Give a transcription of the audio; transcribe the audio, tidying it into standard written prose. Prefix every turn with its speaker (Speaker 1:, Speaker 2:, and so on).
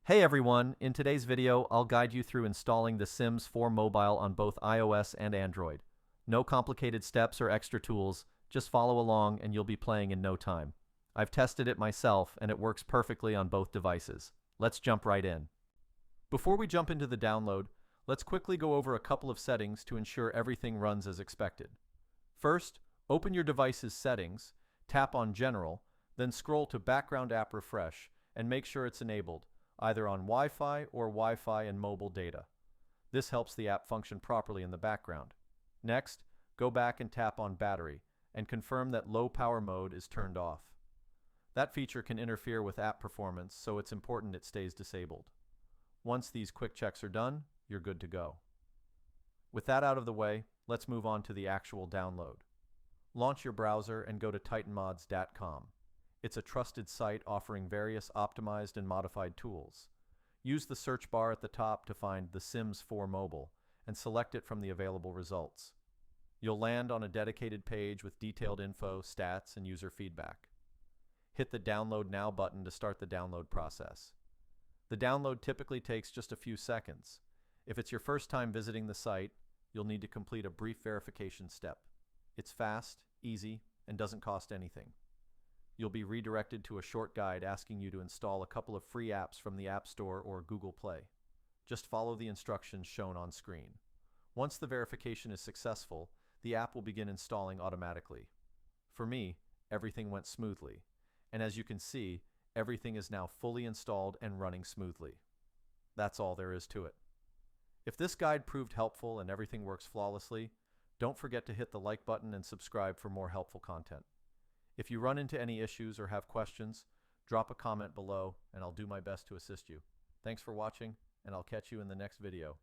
Speaker 1: Hey everyone, in today's video, I'll guide you through installing The Sims 4 Mobile on both iOS and Android. No complicated steps or extra tools, just follow along and you'll be playing in no time. I've tested it myself and it works perfectly on both devices. Let's jump right in. Before we jump into the download, let's quickly go over a couple of settings to ensure everything runs as expected. First, open your device's settings, tap on General, then scroll to Background App Refresh and make sure it's enabled, either on Wi-Fi or Wi-Fi and mobile data. This helps the app function properly in the background. Next, go back and tap on Battery and confirm that low power mode is turned off. That feature can interfere with app performance, so it's important it stays disabled. Once these quick checks are done, you're good to go. With that out of the way, let's move on to the actual download. Launch your browser and go to titanmods.com. It's a trusted site offering various optimized and modified tools. Use the search bar at the top to find The Sims 4 Mobile and select it from the available results. You'll land on a dedicated page with detailed info, stats, and user feedback. Hit the Download Now button to start the download process. The download typically takes just a few seconds. If it's your first time visiting the site, you'll need to complete a brief verification step. It's fast, easy, and doesn't cost anything. You'll be redirected to a short guide asking you to install a couple of free apps from the App Store or Google Play. Just follow the instructions shown on screen. Once the verification is successful, the app will begin installing automatically. For me, everything went smoothly, and as you can see, everything is now fully installed and running smoothly. That's all there is to it. If this guide proved helpful and everything works flawlessly, don't forget to hit the like button and subscribe for more helpful content. If you run into any issues or have questions, drop a comment below and I'll do my best to assist you. Thanks for watching, and I'll catch you in the next video.